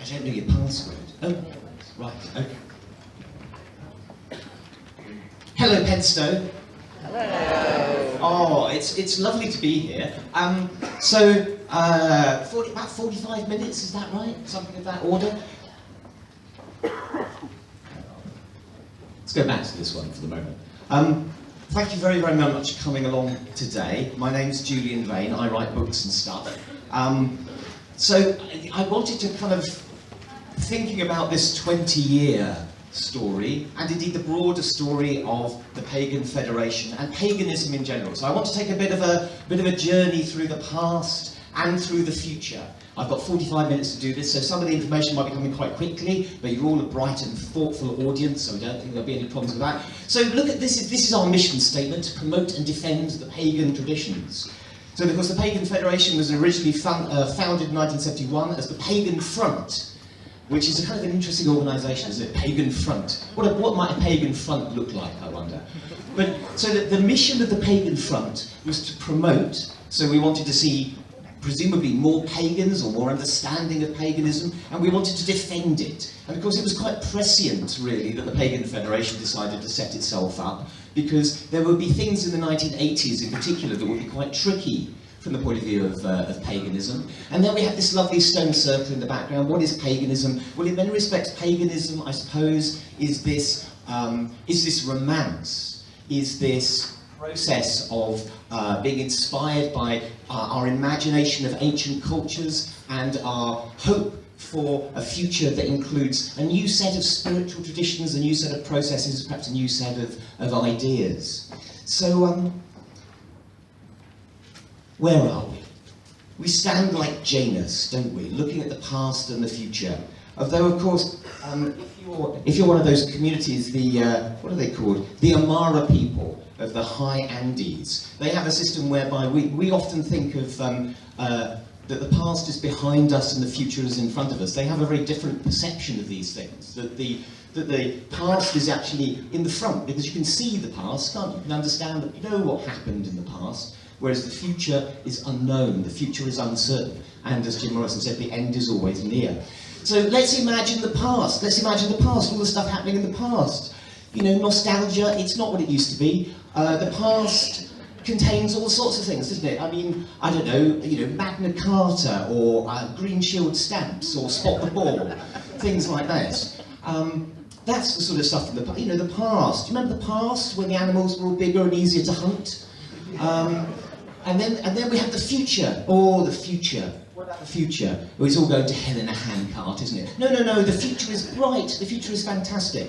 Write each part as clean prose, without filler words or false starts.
don't know your password. Oh, right, okay. Hello, Penstowe. Hello. Oh, it's lovely to be here. About 45 minutes, is that right? Something of that order? Let's go back to this one for the moment. Thank you very, very much for coming along today. My name's Julian Vayne. I write books and stuff. So I wanted to kind of thinking about this 20-year story, and indeed the broader story of the Pagan Federation and paganism in general. So I want to take a bit of a journey through the past and through the future. I've got 45 minutes to do this, so some of the information might be coming quite quickly, but you're all a bright and thoughtful audience, so I don't think there'll be any problems with that. So look at this. This is our mission statement: to promote and defend the pagan traditions. So, of course, the Pagan Federation was originally founded in 1971 as the Pagan Front, which is a kind of an interesting organisation, isn't it? Pagan Front. What might a pagan front look like, I wonder? But so the mission of the Pagan Front was to promote. So we wanted to see, presumably, more pagans or more understanding of paganism, and we wanted to defend it. And of course, it was quite prescient, really, that the Pagan Federation decided to set itself up, because there would be things in the 1980s, in particular, that would be quite tricky from the point of view of paganism. And then we have this lovely stone circle in the background. What is paganism? Well, in many respects, paganism, I suppose, is this romance, is this process of being inspired by our imagination of ancient cultures and our hope for a future that includes a new set of spiritual traditions, a new set of processes, perhaps a new set of ideas. So, where are we? We stand like Janus, don't we, looking at the past and the future. Although, of course, if you're one of those communities, what are they called? The Amara people of the high Andes. They have a system whereby we often think of that the past is behind us and the future is in front of us. They have a very different perception of these things, that the past is actually in the front, because you can see the past, can't you? You can understand that you know what happened in the past, whereas the future is unknown, the future is uncertain, and as Jim Morrison said, the end is always near. So let's imagine the past, all the stuff happening in the past. You know, nostalgia, it's not what it used to be. The past contains all sorts of things, doesn't it? I mean, I don't know, Magna Carta, or Green Shield stamps, or Spot the Ball, things like that. That's the sort of stuff from the past. Do you remember the past, when the animals were all bigger and easier to hunt? And then we have the future. Oh, the future. What about the future? Well, it's all going to hell in a handcart, isn't it? No, the future is bright, the future is fantastic.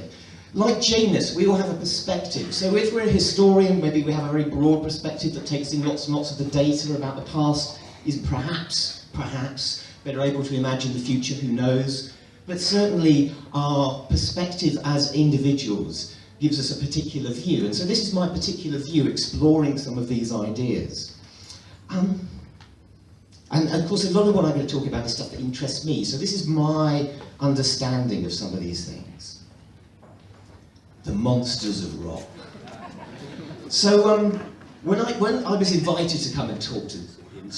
Like Janus, we all have a perspective. So if we're a historian, maybe we have a very broad perspective that takes in lots and lots of the data about the past, is perhaps better able to imagine the future, who knows? But certainly our perspective as individuals gives us a particular view. And so this is my particular view, exploring some of these ideas. And of course, a lot of what I'm going to talk about is stuff that interests me. So this is my understanding of some of these things. The monsters of rock. So when I was invited to come and talk to him,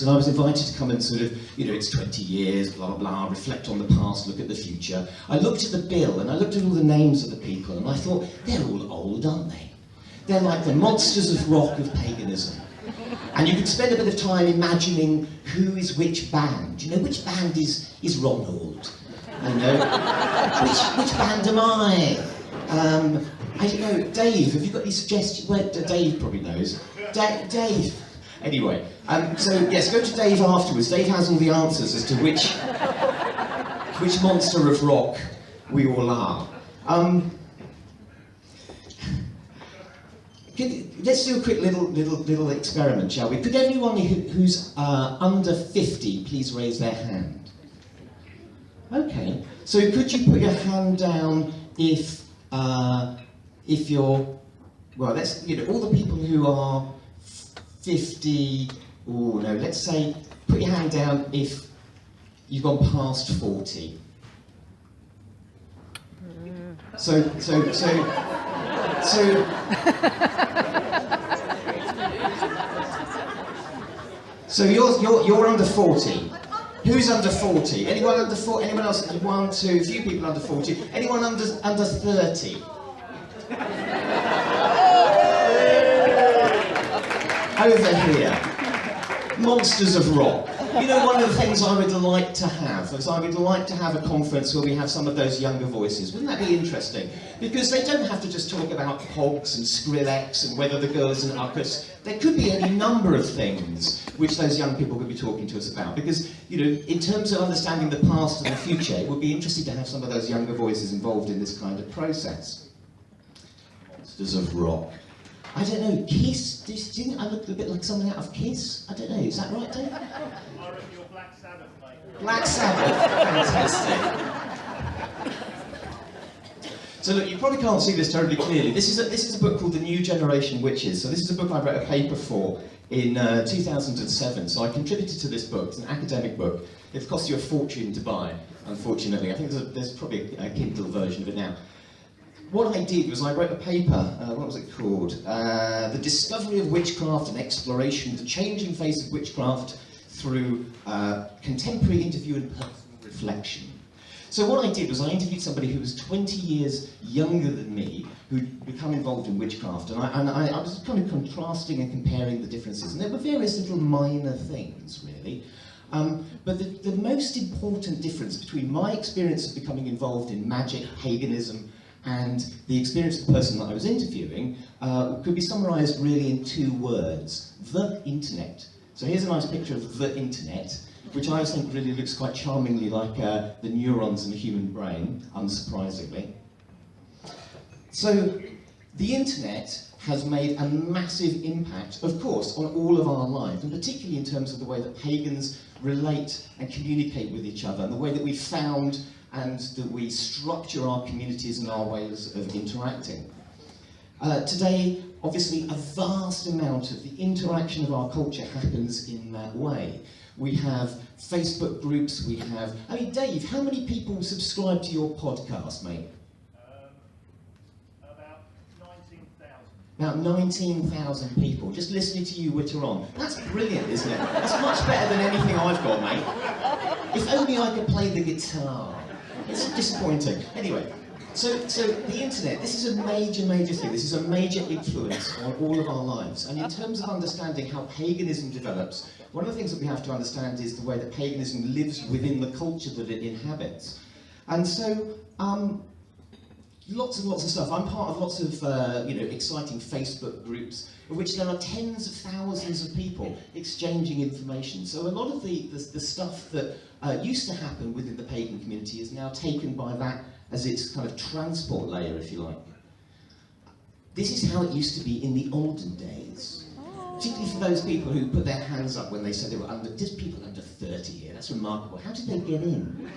and I was invited to come and sort of, it's 20 years, blah, blah, reflect on the past, look at the future. I looked at the bill and I looked at all the names of the people and I thought, they're all old, aren't they? They're like the monsters of rock of paganism. And you could spend a bit of time imagining who is which band. Which band is Ronald? Which band am I? I don't know, Dave, have you got any suggestions? Well, Dave probably knows. Dave. Anyway, so yes, go to Dave afterwards. Dave has all the answers as to which monster of rock we all are. Let's do a quick little experiment, shall we? Could everyone who's under 50 please raise their hand? Okay. So could you put your hand down if you're, well, let's, all the people who are 50, or no, let's say, put your hand down if you've gone past 40. So you're under 40. Who's under 40? Anyone under 40? Anyone else? 1, 2, a few people under 40. Anyone under 30? Over here. Monsters of Rock. You know, one of the things I would like to have is I would like to have a conference where we have some of those younger voices. Wouldn't that be interesting? Because they don't have to just talk about Pogs and Skrillex and whether the girl is an uckus. There could be any number of things which those young people could be talking to us about. Because, you know, in terms of understanding the past and the future, it would be interesting to have some of those younger voices involved in this kind of process. Monsters of Rock. I don't know, Kiss? Do you think I look a bit like something out of Kiss? I don't know, is that right, Dave? I reckon you're Black Sabbath, mate. Black Sabbath, fantastic. So look, you probably can't see this terribly clearly. This is a book called The New Generation Witches. So this is a book I wrote a paper for in 2007. So I contributed to this book. It's an academic book. It costs you a fortune to buy, unfortunately. I think there's probably a Kindle version of it now. What I did was I wrote a paper, what was it called? The Discovery of Witchcraft and Exploration, the Changing Face of Witchcraft through Contemporary Interview and Personal Reflection. So what I did was I interviewed somebody who was 20 years younger than me, who'd become involved in witchcraft, and I was kind of contrasting and comparing the differences, and there were various little minor things, really. But the most important difference between my experience of becoming involved in magic, paganism, and the experience of the person that I was interviewing could be summarised really in 2 words: the internet. So here's a nice picture of the internet, which I always think really looks quite charmingly like the neurons in the human brain, unsurprisingly. So the internet has made a massive impact, of course, on all of our lives, and particularly in terms of the way that pagans relate and communicate with each other, and the way that we found and that we structure our communities and our ways of interacting. Today, obviously, a vast amount of the interaction of our culture happens in that way. We have Facebook groups, we have... I mean, Dave, how many people subscribe to your podcast, mate? About 19,000. About 19,000 people just listening to you witter on. That's brilliant, isn't it? That's much better than anything I've got, mate. If only I could play the guitar. It's disappointing. Anyway, so the internet, this is a major thing. This is a major influence on all of our lives. And in terms of understanding how paganism develops, one of the things that we have to understand is the way that paganism lives within the culture that it inhabits. And so, lots and lots of stuff. I'm part of lots of exciting Facebook groups in which there are tens of thousands of people exchanging information. So a lot of the stuff that used to happen within the pagan community is now taken by that as its kind of transport layer, if you like. This is how it used to be in the olden days. Particularly for those people who put their hands up when they said they were under, just people under 30 here, that's remarkable. How did they get in?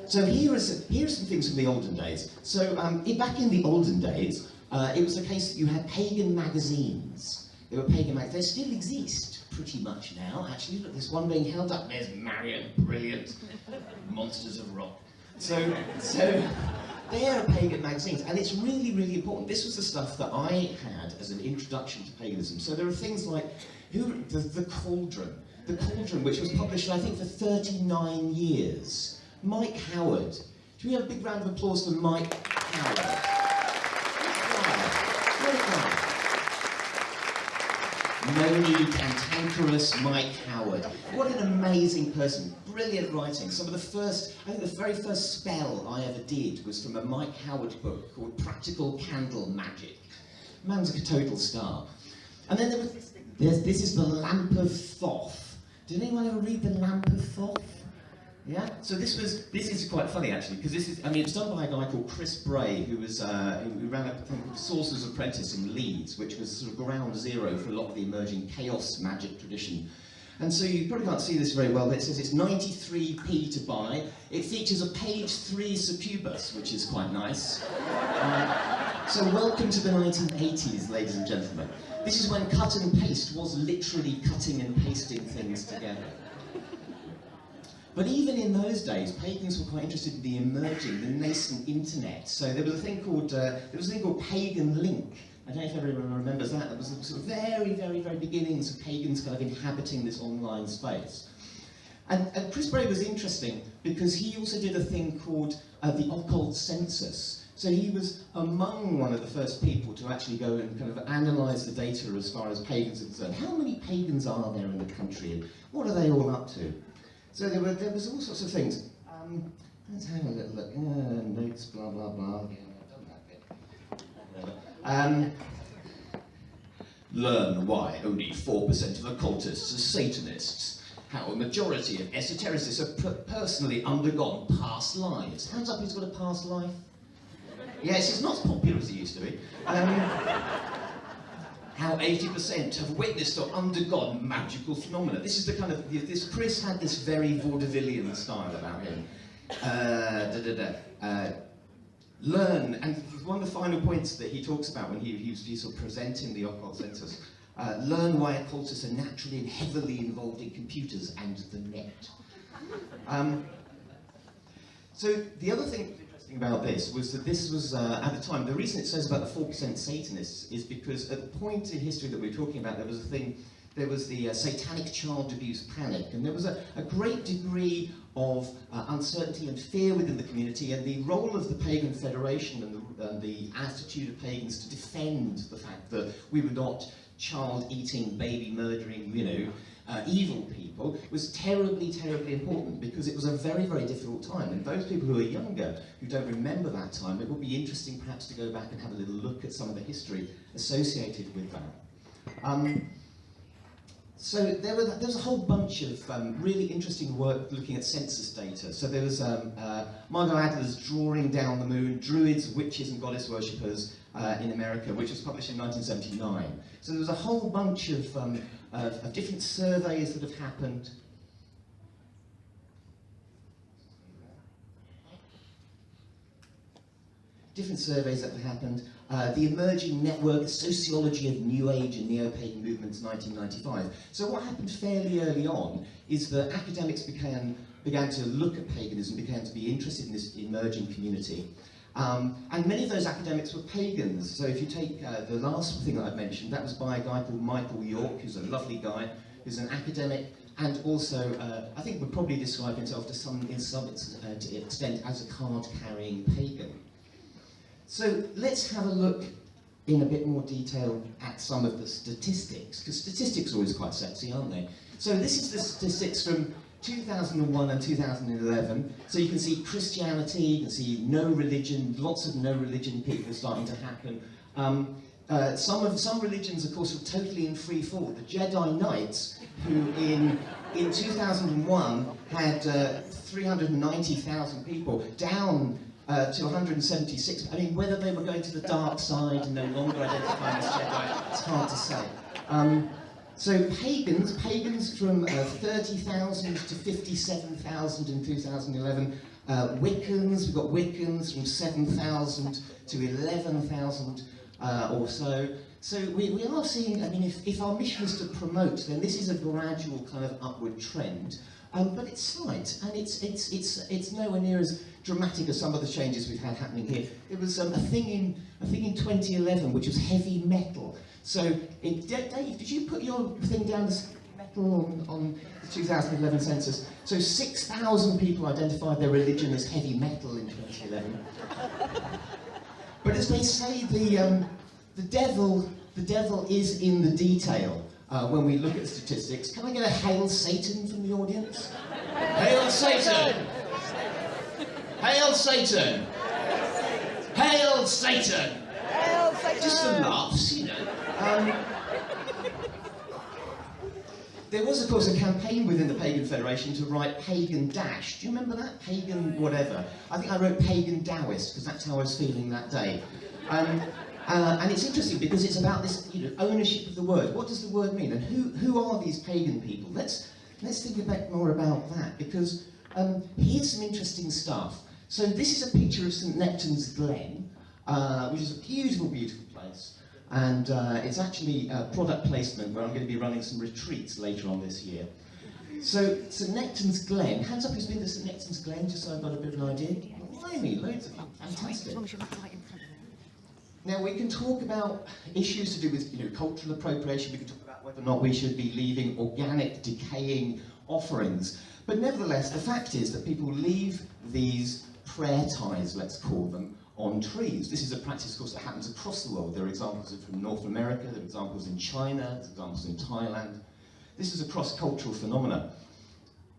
So here are some things from the olden days. So back in the olden days, it was the case that you had pagan magazines. They were pagan magazines. They still exist pretty much now. Actually, look, there's one being held up. There's Marion, brilliant. Monsters of Rock. So they are pagan magazines, and it's really, really important. This was the stuff that I had as an introduction to paganism. So there are things like the Cauldron. The Cauldron, which was published, I think, for 39 years. Mike Howard. Do we have a big round of applause for Mike Howard? Moaning, cantankerous Mike Howard. What an amazing person. Brilliant writing. Some of the first, I think the very first spell I ever did was from a Mike Howard book called Practical Candle Magic. Man's a total star. And then this is the Lamp of Thoth. Did anyone ever read the Lamp of Thoth? Yeah, so this is quite funny actually, because it's done by a guy called Chris Bray, who ran a thing called Sorcerer's Apprentice in Leeds, which was sort of ground zero for a lot of the emerging chaos magic tradition. And so you probably can't see this very well, but it says it's 93p to buy. It features a page 3 succubus, which is quite nice. So welcome to the 1980s, ladies and gentlemen. This is when cut and paste was literally cutting and pasting things together. But even in those days, pagans were quite interested in the nascent internet. So there was a thing called Pagan Link, I don't know if everyone remembers that. That was the sort of very, very, very beginnings of pagans kind of inhabiting this online space. And Chris Bray was interesting because he also did a thing called the occult census. So he was among one of the first people to actually go and kind of analyse the data as far as pagans are concerned. How many pagans are there in the country and what are they all up to? So there was all sorts of things. Let's have a little look. Notes, blah, blah, blah. Yeah, I've done that bit. Learn why only 4% of occultists are Satanists. How a majority of esotericists have personally undergone past lives. Hands up who's got a past life? Yes, it's not as popular as it used to be. How 80% have witnessed or undergone magical phenomena. This is the kind of, Chris had this very vaudevillian style about him. Learn, and one of the final points that he talks about when he's sort of presenting the occult census, learn why occultists are naturally and heavily involved in computers and the net. So the other thing that was interesting about this was that this was, at the time, the reason it says about the 4% Satanists is because at the point in history that we're talking about, there was a thing, there was the satanic child abuse panic, and there was a great degree of uncertainty and fear within the community, and the role of the Pagan Federation and the attitude of pagans to defend the fact that we were not child-eating, baby-murdering, evil people was terribly, terribly important because it was a very, very difficult time. And those people who are younger, who don't remember that time, it would be interesting perhaps to go back and have a little look at some of the history associated with that. So there was a whole bunch of really interesting work looking at census data. So there was Margot Adler's Drawing Down the Moon, Druids, Witches and Goddess Worshippers in America, which was published in 1979. So there was a whole bunch of different surveys that have happened. Different surveys that have happened. The emerging network, sociology of New Age and Neo-Pagan movements, 1995. So what happened fairly early on is that academics began to look at paganism, began to be interested in this emerging community. And many of those academics were pagans. So if you take the last thing that I've mentioned, that was by a guy called Michael York, who's a lovely guy, who's an academic, and also, I think would probably describe himself to some extent as a card-carrying pagan. So let's have a look in a bit more detail at some of the statistics, because statistics are always quite sexy, aren't they? So this is the statistics from 2001 and 2011. So you can see Christianity, you can see no religion, lots of no religion people starting to happen. Some religions, of course, were totally in free fall. The Jedi Knights, who in 2001 had 390,000 people, down to 176. I mean, whether they were going to the dark side and no longer identifying as Jedi, it's hard to say. So pagans from 30,000 to 57,000 in 2011. Wiccans, we've got Wiccans from 7,000 to 11,000 or so. So we are seeing, I mean, if our mission is to promote, then this is a gradual kind of upward trend. But it's slight, and it's nowhere near as dramatic as some of the changes we've had happening here. There was a thing in 2011 which was heavy metal. So, Dave, did you put your thing down as heavy metal on the 2011 census? So 6,000 people identified their religion as heavy metal in 2011. But as they say, the devil is in the detail. When we look at statistics, can I get a Hail Satan from the audience? Hail Satan! Hail Satan! Hail Satan! Hail Satan! Just for laughs, There was, of course, a campaign within the Pagan Federation to write Pagan Dash. Do you remember that? Pagan whatever. I think I wrote Pagan Taoist, because that's how I was feeling that day. And it's interesting because it's about this, ownership of the word. What does the word mean, and who are these pagan people? Let's think a bit more about that, because here's some interesting stuff. So this is a picture of St Nectan's Glen, which is a beautiful, beautiful place, and it's actually a product placement where I'm going to be running some retreats later on this year. So St Nectan's Glen, hands up who's been to St Nectan's Glen, just so I've got a bit of an idea. Blimey, loads of you, fantastic. As long as you're not right in front of them. Now we can talk about issues to do with cultural appropriation, we can talk about whether or not we should be leaving organic, decaying offerings, but nevertheless the fact is that people leave these prayer ties, let's call them, on trees. This is a practice, of course, that happens across the world. There are examples from North America, there are examples in China, there are examples in Thailand. This is a cross-cultural phenomenon.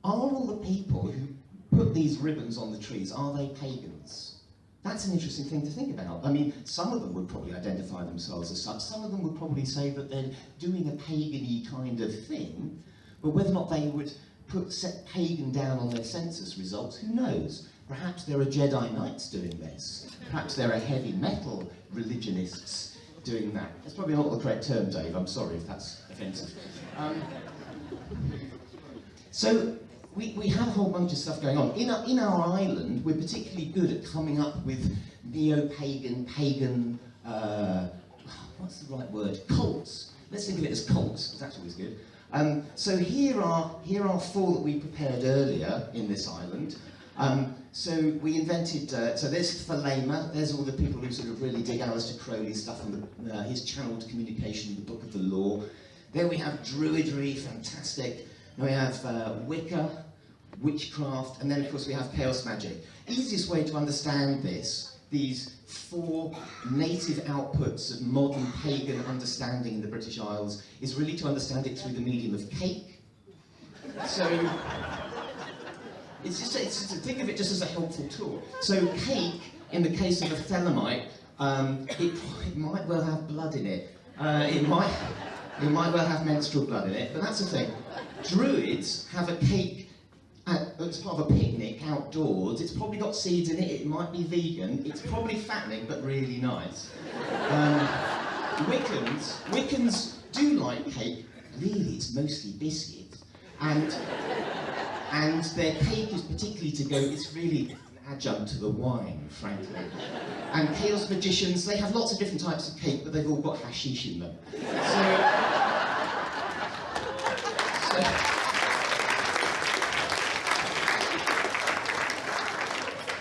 Are all the people who put these ribbons on the trees, are they pagans? That's an interesting thing to think about. I mean, some of them would probably identify themselves as such. Some of them would probably say that they're doing a pagan-y kind of thing, but whether or not they would set pagan down on their census results, who knows? Perhaps there are Jedi Knights doing this. Perhaps there are heavy metal religionists doing that. That's probably not the correct term, Dave. I'm sorry if that's offensive. So we have a whole bunch of stuff going on. In our island, we're particularly good at coming up with neo-pagan, pagan, what's the right word? Cults. Let's think of it as cults, because that's always good. So here are four that we prepared earlier in this island. So we invented, so there's Thelema, there's all the people who sort of really dig Aleister Crowley's stuff and his channeled communication, the Book of the Law. Then we have Druidry, fantastic. Then we have Wicca, witchcraft, and then of course we have chaos magic. Easiest way to understand this, these four native outputs of modern pagan understanding in the British Isles, is really to understand it through the medium of cake. So, it's just think of it just as a helpful tool. So cake, in the case of a Thelemite, it might well have blood in it. It might well have menstrual blood in it, but that's the thing. Druids have a cake as part of a picnic outdoors. It's probably got seeds in it, it might be vegan, it's probably fattening, but really nice. Wiccans do like cake, really it's mostly biscuits. And their cake is particularly to go, it's really an adjunct to the wine, frankly. And chaos magicians, they have lots of different types of cake, but they've all got hashish in them.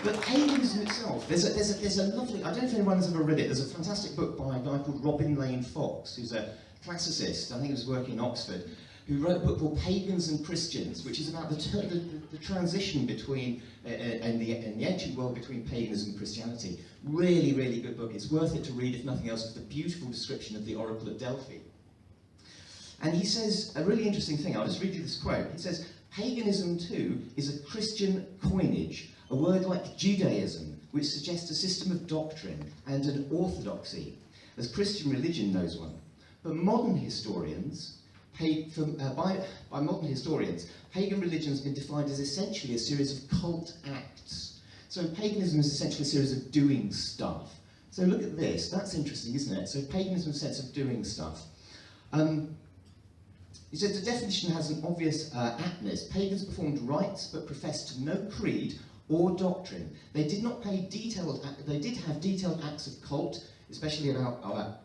But paganism itself, there's a lovely, I don't know if anyone has ever read it, there's a fantastic book by a guy called Robin Lane Fox, who's a classicist, I think he was working in Oxford, who wrote a book called Pagans and Christians, which is about the transition between, in the ancient world between paganism and Christianity. Really, really good book. It's worth it to read, if nothing else. It's a beautiful description of the Oracle at Delphi. And he says a really interesting thing. I'll just read you this quote. He says, paganism too is a Christian coinage, a word like Judaism, which suggests a system of doctrine and an orthodoxy, as Christian religion knows one. But modern historians, by modern historians, pagan religion has been defined as essentially a series of cult acts. So paganism is essentially a series of doing stuff. So look at this, that's interesting, isn't it? So paganism is a sense of doing stuff. He says the definition has an obvious aptness. Pagans performed rites but professed no creed or doctrine. They did not pay they did have detailed acts of cult, especially about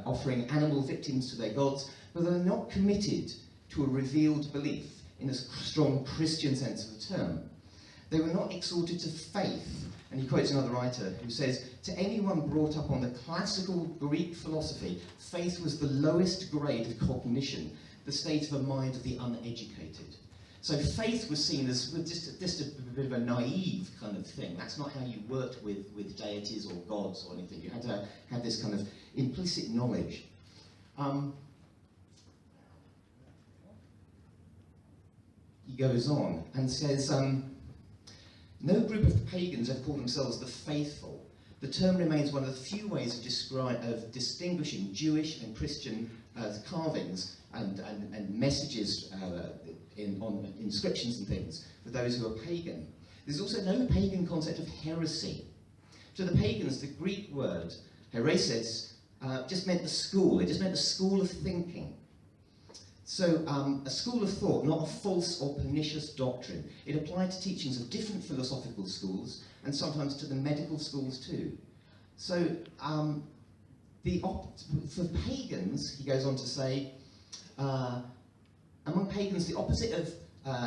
offering animal victims to their gods, but they're not committed to a revealed belief in a strong Christian sense of the term. They were not exhorted to faith, and he quotes another writer who says, to anyone brought up on the classical Greek philosophy, faith was the lowest grade of cognition, the state of a mind of the uneducated. So faith was seen as just a bit of a naive kind of thing. That's not how you worked with deities or gods or anything. You had to have this kind of implicit knowledge. He goes on and says, no group of pagans ever called themselves the faithful. The term remains one of the few ways of distinguishing Jewish and Christian carvings and messages on inscriptions and things for those who are pagan. There's also no pagan concept of heresy. To the pagans, the Greek word hereses just meant the school. It just meant a school of thinking. So a school of thought, not a false or pernicious doctrine. It applied to teachings of different philosophical schools and sometimes to the medical schools too. So for pagans, he goes on to say, among pagans, the opposite of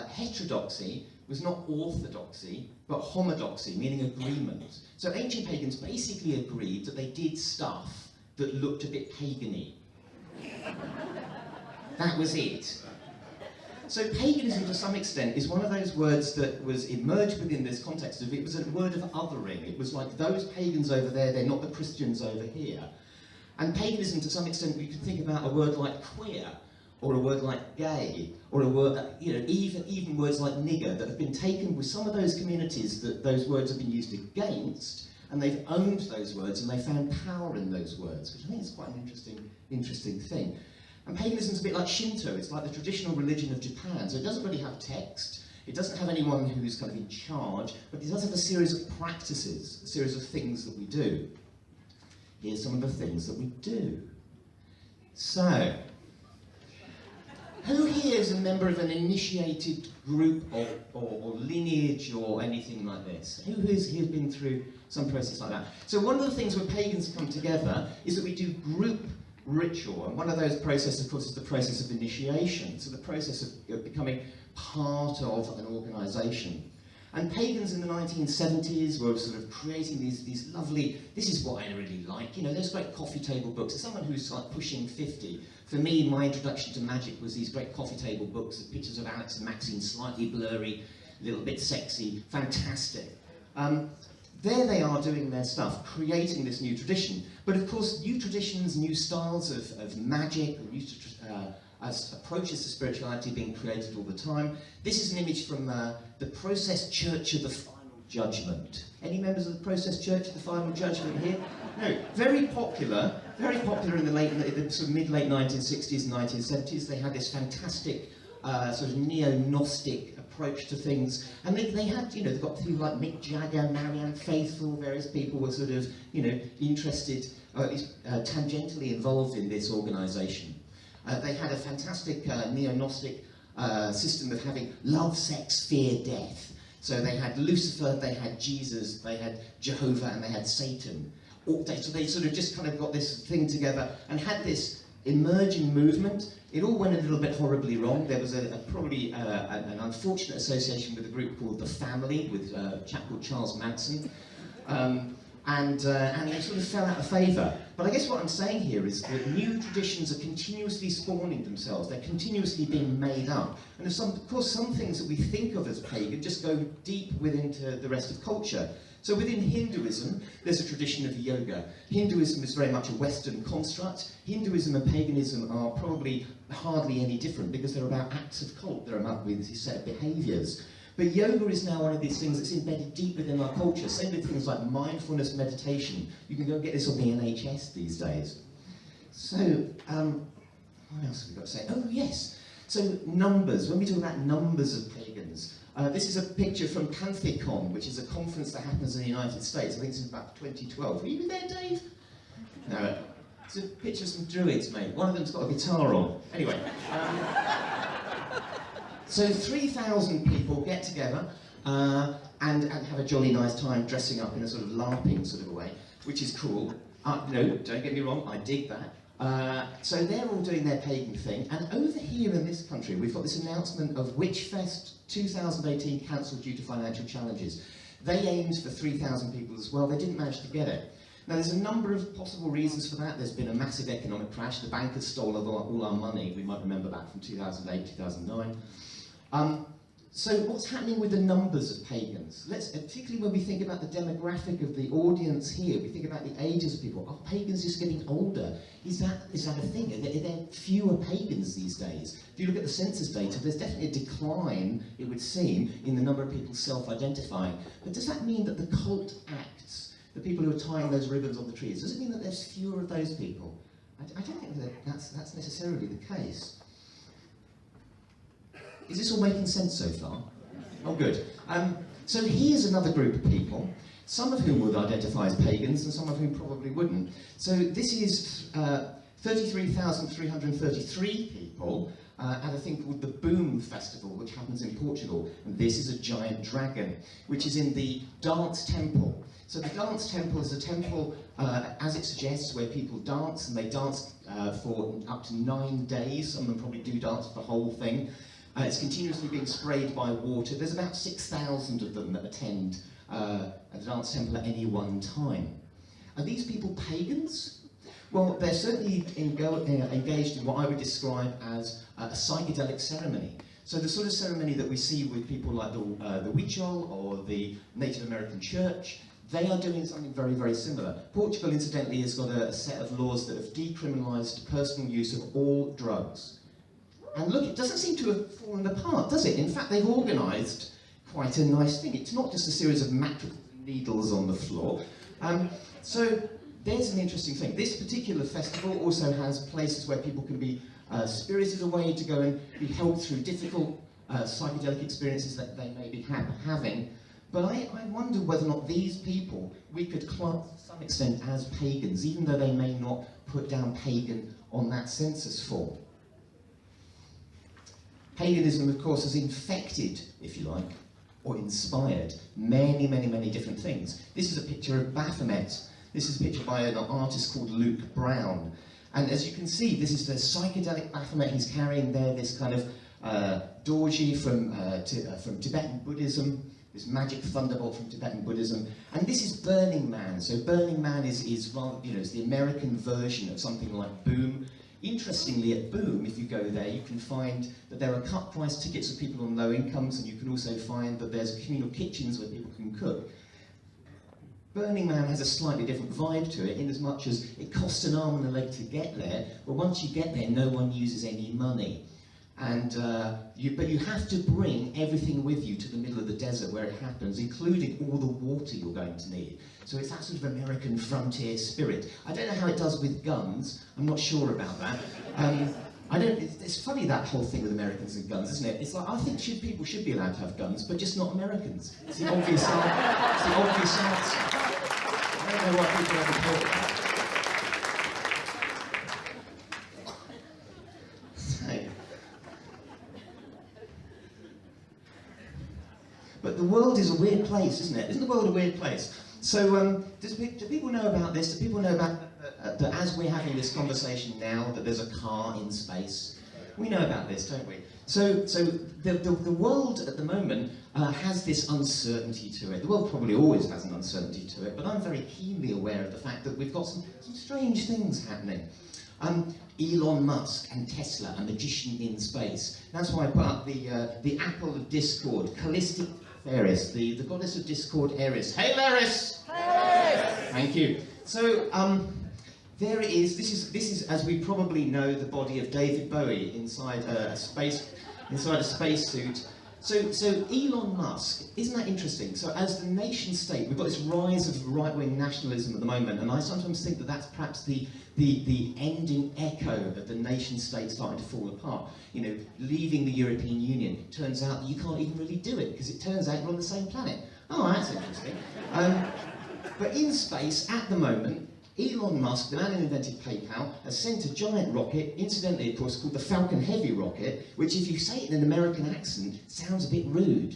heterodoxy was not orthodoxy, but homodoxy, meaning agreement. So ancient pagans basically agreed that they did stuff that looked a bit pagan-y. That was it. So paganism, to some extent, is one of those words that was emerged within this context of, it was a word of othering. It was like, those pagans over there, they're not the Christians over here. And paganism, to some extent, you could think about a word like queer, or a word like gay, or a word, even words like nigger, that have been taken with some of those communities that those words have been used against, and they've owned those words, and they found power in those words, which I think is quite an interesting thing. And paganism is a bit like Shinto. It's like the traditional religion of Japan. So it doesn't really have text. It doesn't have anyone who's kind of in charge, but it does have a series of practices, a series of things that we do. Here's some of the things that we do. So, who here is a member of an initiated group or lineage or anything like this? Who has here been through some process like that? So one of the things where pagans come together is that we do group ritual, and one of those processes, of course, is the process of initiation, so the process of becoming part of an organisation. And pagans in the 1970s were sort of creating these lovely, this is what I really like, those great coffee table books. As someone who's like pushing 50, for me, my introduction to magic was these great coffee table books with pictures of Alex and Maxine, slightly blurry, a little bit sexy, fantastic. There they are doing their stuff, creating this new tradition. But of course, new traditions, new styles of magic, new approaches to spirituality being created all the time. This is an image from the Process Church of the Final Judgement. Any members of the Process Church of the Final Judgement here? No, very popular in the sort of mid-late 1960s and 1970s. They had this fantastic sort of neo-Gnostic approach to things, and they had, they've got people like Mick Jagger, Marianne Faithfull, various people were sort of, interested, tangentially involved in this organisation. They had a fantastic neo-Gnostic system of having love, sex, fear, death. So they had Lucifer, they had Jesus, they had Jehovah, and they had Satan. So they sort of just kind of got this thing together and had this emerging movement. It all went a little bit horribly wrong. There was probably an unfortunate association with a group called The Family, with a chap called Charles Manson. And they sort of fell out of favour. But I guess what I'm saying here is that new traditions are continuously spawning themselves. They're continuously being made up. And of course, some things that we think of as pagan just go deep within the rest of culture. So within Hinduism, there's a tradition of yoga. Hinduism is very much a Western construct. Hinduism and paganism are probably hardly any different because they're about acts of cult. They're about this set of behaviours. But yoga is now one of these things that's embedded deep within our culture. Same with things like mindfulness meditation. You can go get this on the NHS these days. So, what else have we got to say? Oh, yes. So, numbers. When we talk about numbers of pagans, this is a picture from Panthicon, which is a conference that happens in the United States. I think it's in about 2012. Were you there, Dave? No. It's a picture of some druids, mate. One of them's got a guitar on. Anyway. So 3,000 people get together and have a jolly nice time dressing up in a sort of LARPing sort of a way, which is cool. No, don't get me wrong, I dig that. So they're all doing their pagan thing, and over here in this country, we've got this announcement of Witchfest 2018 cancelled due to financial challenges. They aimed for 3,000 people as well, they didn't manage to get it. Now there's a number of possible reasons for that. There's been a massive economic crash, the bankers stole all our money, we might remember that from 2008, 2009. So what's happening with the numbers of pagans? Particularly when we think about the demographic of the audience here, we think about the ages of people. Are pagans just getting older? Is that a thing? Are there fewer pagans these days? If you look at the census data, there's definitely a decline, it would seem, in the number of people self-identifying. But does that mean that the cult acts, the people who are tying those ribbons on the trees, does it mean that there's fewer of those people? I don't think that's necessarily the case. Is this all making sense so far? Oh, good. So here's another group of people, some of whom would identify as pagans and some of whom probably wouldn't. So this is 33,333 people at a thing called the Boom Festival, which happens in Portugal. And this is a giant dragon, which is in the Dance Temple. So the Dance Temple is a temple, as it suggests, where people dance, and they dance for up to 9 days. Some of them probably do dance for the whole thing. It's continuously being sprayed by water. There's about 6,000 of them that attend a dance temple at any one time. Are these people pagans? Well, they're certainly engaged in what I would describe as a psychedelic ceremony. So the sort of ceremony that we see with people like the Huichol or the Native American Church, they are doing something very, very similar. Portugal, incidentally, has got a set of laws that have decriminalised personal use of all drugs. And look, it doesn't seem to have fallen apart, does it? In fact, they've organised quite a nice thing. It's not just a series of mattresses and needles on the floor. So there's an interesting thing. This particular festival also has places where people can be spirited away to go and be helped through difficult psychedelic experiences that they may be having. But I wonder whether or not these people we could class to some extent as pagans, even though they may not put down pagan on that census form. Paganism, of course, has infected, if you like, or inspired many, many, many different things. This is a picture of Baphomet. This is a picture by an artist called Luke Brown. And as you can see, this is the psychedelic Baphomet. He's carrying there this kind of dorji from Tibetan Buddhism, this magic thunderbolt from Tibetan Buddhism. And this is Burning Man. So Burning Man is rather, it's the American version of something like Boom. Interestingly, at Boom, if you go there, you can find that there are cut price tickets for people on low incomes, and you can also find that there's communal kitchens where people can cook. Burning Man has a slightly different vibe to it, in as much as it costs an arm and a leg to get there, but once you get there, no one uses any money. And but you have to bring everything with you to the middle of the desert where it happens, including all the water you're going to need. So it's that sort of American frontier spirit. I don't know how it does with guns. I'm not sure about that. It's funny, that whole thing with Americans and guns, isn't it? It's like, I think people should be allowed to have guns, but just not Americans. It's the obvious answer. It's the obvious answer. I don't know what people ever thought about. But the world is a weird place, isn't it? Isn't the world a weird place? So, do people know about this? Do people know about that as we're having this conversation now, that there's a car in space? We know about this, don't we? So the world at the moment has this uncertainty to it. The world probably always has an uncertainty to it, but I'm very keenly aware of the fact that we've got some strange things happening. Elon Musk and Tesla, a magician in space. That's why I put up the apple of discord, Callisto Eris, the goddess of discord, Eris. Hey, Eris! Hey! Thank you. So, there it is. This is, as we probably know, the body of David Bowie inside a spacesuit. So Elon Musk, isn't that interesting? So as the nation state, we've got this rise of right-wing nationalism at the moment, and I sometimes think that that's perhaps the ending echo of the nation state starting to fall apart. Leaving the European Union. Turns out that you can't even really do it, because it turns out you're on the same planet. Oh, that's interesting. But in space, at the moment, Elon Musk, the man who invented PayPal, has sent a giant rocket, incidentally, of course, called the Falcon Heavy rocket, which, if you say it in an American accent, sounds a bit rude.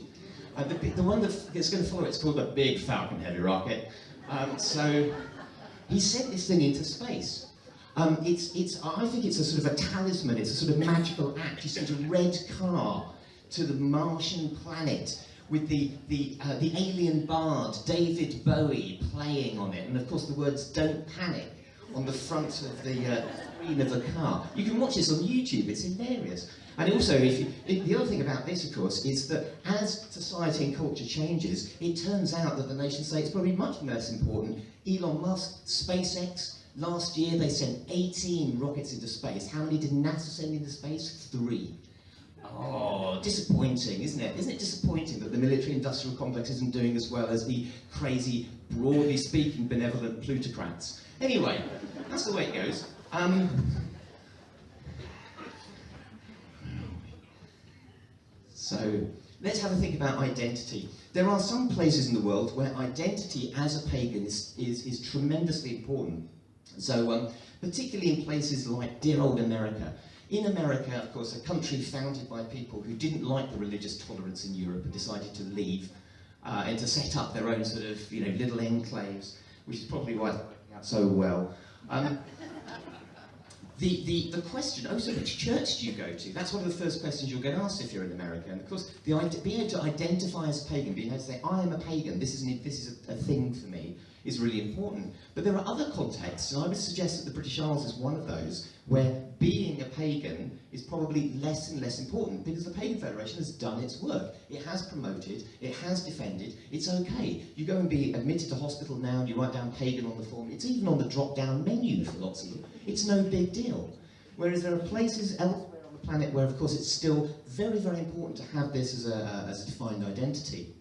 The one that's going to follow it's called the Big Falcon Heavy rocket. So he sent this thing into space. I think it's a sort of a talisman. It's a sort of magical act. He sent a red car to the Martian planet with the alien bard David Bowie playing on it, and of course the words "Don't Panic" on the front of the screen of the car. You can watch this on YouTube, it's hilarious. And also, the other thing about this, of course, is that as society and culture changes, it turns out that the nation state is probably much less important. Elon Musk, SpaceX, last year they sent 18 rockets into space. How many did NASA send into space? 3. Oh, disappointing, isn't it? Isn't it disappointing that the military-industrial complex isn't doing as well as the crazy, broadly speaking, benevolent plutocrats? Anyway, that's the way it goes. So, let's have a think about identity. There are some places in the world where identity as a pagan is tremendously important. So, particularly in places like dear old America. In America, of course, a country founded by people who didn't like the religious tolerance in Europe and decided to leave and to set up their own sort of, little enclaves, which is probably why it's working out so well. the question, oh, so which church do you go to? That's one of the first questions you'll get asked if you're in America. And of course, being able to identify as a pagan, being able to say, I am a pagan, this is a thing for me, is really important. But there are other contexts, and I would suggest that the British Isles is one of those, where being a pagan is probably less and less important, because the Pagan Federation has done its work. It has promoted, it has defended, it's okay. You go and be admitted to hospital now and you write down pagan on the form, it's even on the drop-down menu for lots of them. It's no big deal. Whereas there are places elsewhere on the planet where, of course, it's still very, very important to have this as a defined identity.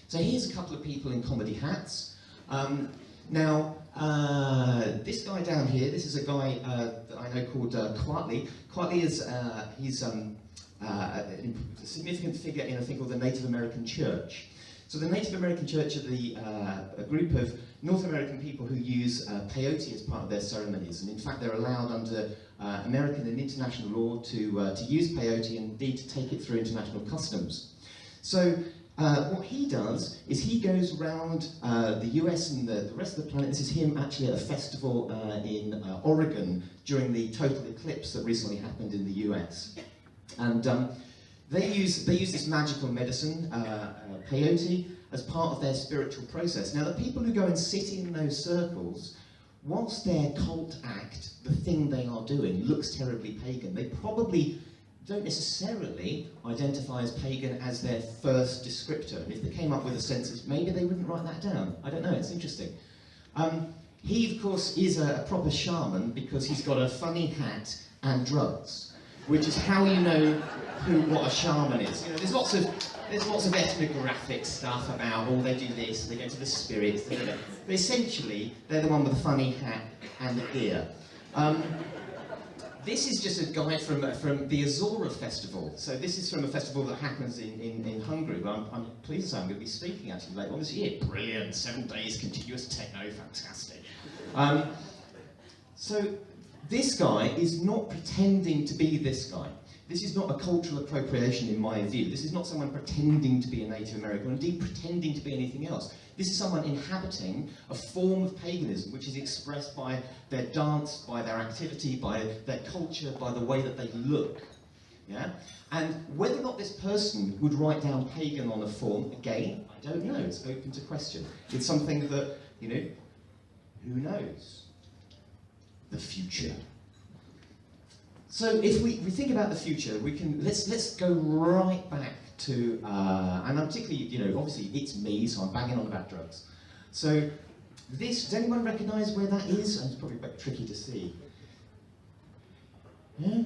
So here's a couple of people in comedy hats. This guy down here, this is a guy that I know called Quartley. Quartley is he's a significant figure in a thing called the Native American Church. So the Native American Church are a group of North American people who use peyote as part of their ceremonies, and in fact they're allowed under American and international law to use peyote and indeed to take it through international customs. So what he does is he goes around the US and the rest of the planet. This is him actually at a festival in Oregon during the total eclipse that recently happened in the US. And they use this magical medicine, peyote, as part of their spiritual process. Now the people who go and sit in those circles, whilst their cult act, the thing they are doing, looks terribly pagan, they probably don't necessarily identify as pagan as their first descriptor. And if they came up with a census, maybe they wouldn't write that down. I don't know, it's interesting. He, of course, is a proper shaman because he's got a funny hat and drugs, which is how you know what a shaman is. You know, there's lots of ethnographic stuff about, oh, they do this, they go to the spirits, but essentially, they're the one with the funny hat and the gear. This is just a guy from the Azora festival. So this is from a festival that happens in Hungary, where I'm pleased to say I'm going to be speaking actually later on this year. Brilliant, 7 days continuous techno, fantastic. So this guy is not pretending to be this guy. This is not a cultural appropriation in my view. This is not someone pretending to be a Native American, or indeed pretending to be anything else. This is someone inhabiting a form of paganism which is expressed by their dance, by their activity, by their culture, by the way that they look. Yeah? And whether or not this person would write down pagan on a form, again, I don't know. It's open to question. It's something that, you know, who knows? The future. So if we think about the future, we can let's go right back to and I'm particularly, you know, obviously it's me, so I'm banging on about drugs. So this, does anyone recognise where that is? And it's probably a bit tricky to see. Yeah?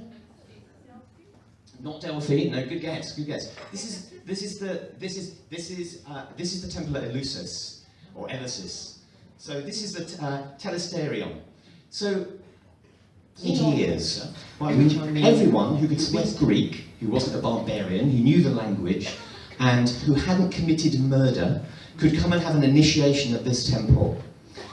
Not Delphi. No, good guess. Good guess. This is the temple at Eleusis or Eleusis. So this is the Telesterion. So years, by which I mean everyone who could speak Greek, who wasn't a barbarian, who knew the language, and who hadn't committed murder, could come and have an initiation at this temple.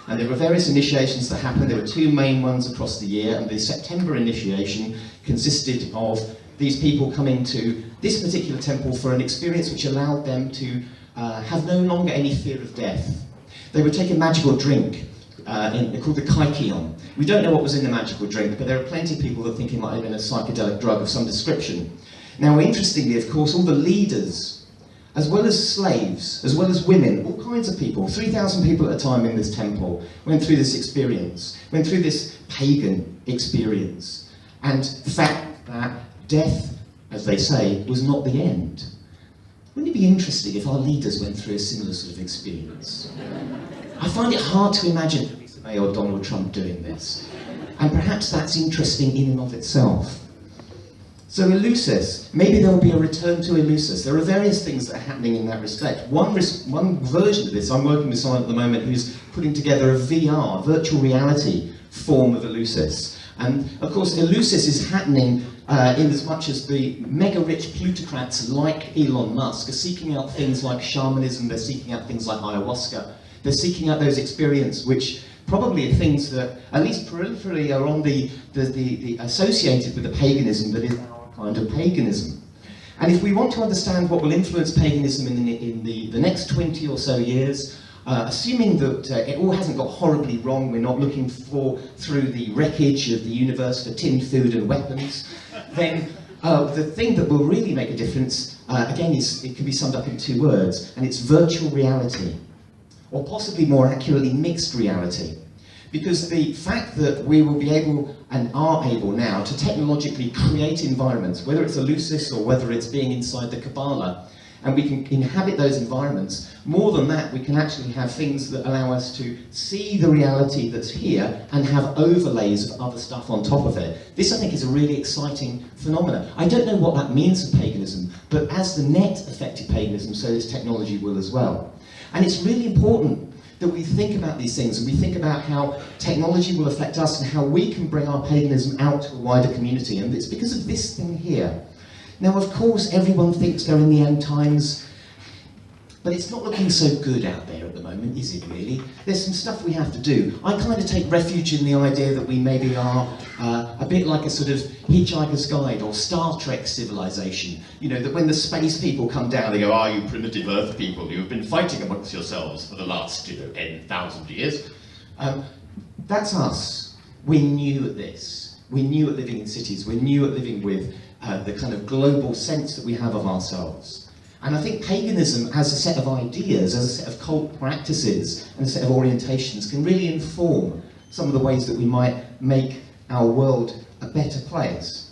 And there were various initiations that happened. There were 2 main ones across the year, and the September initiation consisted of these people coming to this particular temple for an experience which allowed them to have no longer any fear of death. They would take a magical drink called the Kaikion. We don't know what was in the magical drink, but there are plenty of people that think it might have been a psychedelic drug of some description. Now, interestingly, of course, all the leaders, as well as slaves, as well as women, all kinds of people, 3,000 people at a time in this temple, went through this experience, went through this pagan experience. And the fact that death, as they say, was not the end. Wouldn't it be interesting if our leaders went through a similar sort of experience? I find it hard to imagine Theresa May or Donald Trump doing this. And perhaps that's interesting in and of itself. So Eleusis, maybe there will be a return to Eleusis. There are various things that are happening in that respect. One version of this, I'm working with someone at the moment who's putting together a VR, virtual reality form of Eleusis. And of course Eleusis is happening in as much as the mega-rich plutocrats like Elon Musk are seeking out things like shamanism, they're seeking out things like ayahuasca. They're seeking out those experiences which probably are things that, at least peripherally, are on the associated with the paganism that is our kind of paganism. And if we want to understand what will influence paganism in the next 20 or so years, assuming that it all hasn't got horribly wrong, we're not looking through the wreckage of the universe for tinned food and weapons, then the thing that will really make a difference, again, it can be summed up in 2 words, and it's virtual reality, or possibly more accurately, mixed reality. Because the fact that we will be able, and are able now, to technologically create environments, whether it's a Lucis or whether it's being inside the Kabbalah, and we can inhabit those environments, more than that, we can actually have things that allow us to see the reality that's here and have overlays of other stuff on top of it. This, I think, is a really exciting phenomenon. I don't know what that means for paganism, but as the net affected paganism, so this technology will as well. And it's really important that we think about these things, and we think about how technology will affect us and how we can bring our paganism out to a wider community. And it's because of this thing here. Now, of course, everyone thinks they're in the end times, but it's not looking so good out there at the moment, is it really? There's some stuff we have to do. I kind of take refuge in the idea that we maybe are a bit like a sort of Hitchhiker's Guide or Star Trek civilization. You know, that when the space people come down, they go, "Ah, you primitive Earth people, you've been fighting amongst yourselves for the last, 10,000 years." That's us. We're new at this. We're new at living in cities. We're new at living with the kind of global sense that we have of ourselves. And I think paganism as a set of ideas, as a set of cult practices and a set of orientations can really inform some of the ways that we might make our world a better place.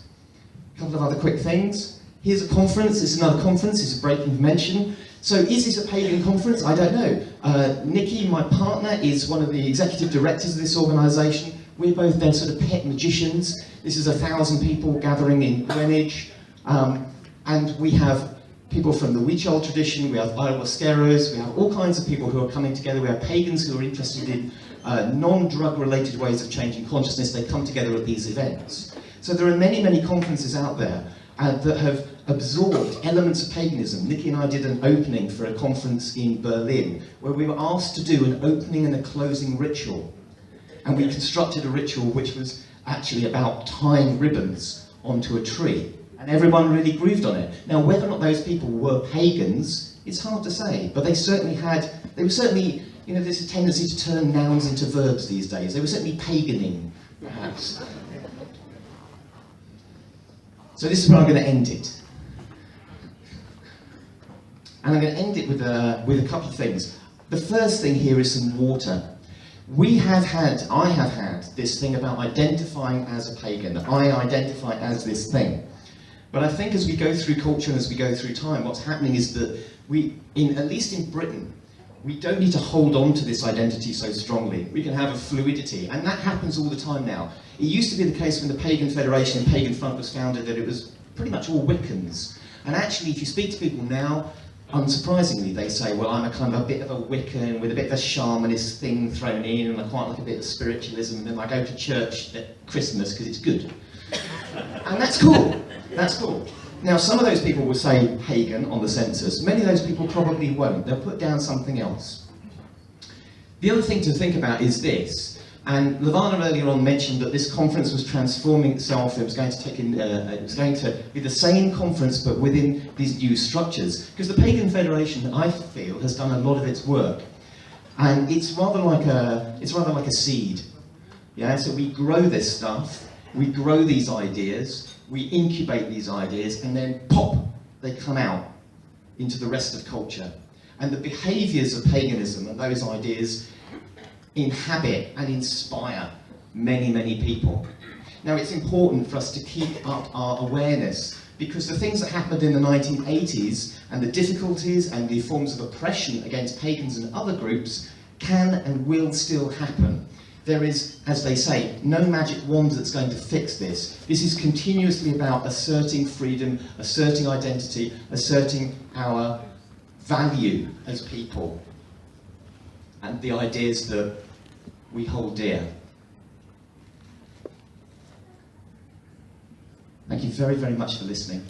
A couple of other quick things. Here's a conference, it's another conference, it's a breaking convention. So is this a pagan conference? I don't know. Nikki, my partner, is one of the executive directors of this organisation. We're both their sort of pet magicians. This is 1,000 people gathering in Greenwich. And we have people from the Huichol tradition, we have ayahuasqueros, we have all kinds of people who are coming together. We have pagans who are interested in non-drug related ways of changing consciousness. They come together at these events. So there are many, many conferences out there that have absorbed elements of paganism. Nikki and I did an opening for a conference in Berlin where we were asked to do an opening and a closing ritual. And we constructed a ritual which was actually about tying ribbons onto a tree. And everyone really grooved on it. Now, whether or not those people were pagans, it's hard to say, but they were certainly, you know, there's a tendency to turn nouns into verbs these days. They were certainly paganing, perhaps. So this is where I'm going to end it. And I'm going to end it with a couple of things. The first thing here is some water. I have had this thing about identifying as a pagan. I identify as this thing. But I think as we go through culture and as we go through time, what's happening is that at least in Britain, we don't need to hold on to this identity so strongly. We can have a fluidity, and that happens all the time now. It used to be the case when the Pagan Federation and Pagan Front was founded that it was pretty much all Wiccans. And actually, if you speak to people now, unsurprisingly, they say, well, I'm a bit of a Wiccan with a bit of a shamanist thing thrown in, and I quite like a bit of spiritualism, and then I go to church at Christmas because it's good. And that's cool. That's cool. Now, some of those people will say pagan on the census. Many of those people probably won't. They'll put down something else. The other thing to think about is this. And Lavana earlier on mentioned that this conference was transforming itself. It was going to be the same conference, but within these new structures. Because the Pagan Federation, I feel, has done a lot of its work, and it's rather like a seed. Yeah. So we grow this stuff. We grow these ideas, we incubate these ideas, and then pop, they come out into the rest of culture. And the behaviours of paganism and those ideas inhabit and inspire many, many people. Now, it's important for us to keep up our awareness, because the things that happened in the 1980s and the difficulties and the forms of oppression against pagans and other groups can and will still happen. There is, as they say, no magic wand that's going to fix this. This is continuously about asserting freedom, asserting identity, asserting our value as people, and the ideas that we hold dear. Thank you very, very much for listening.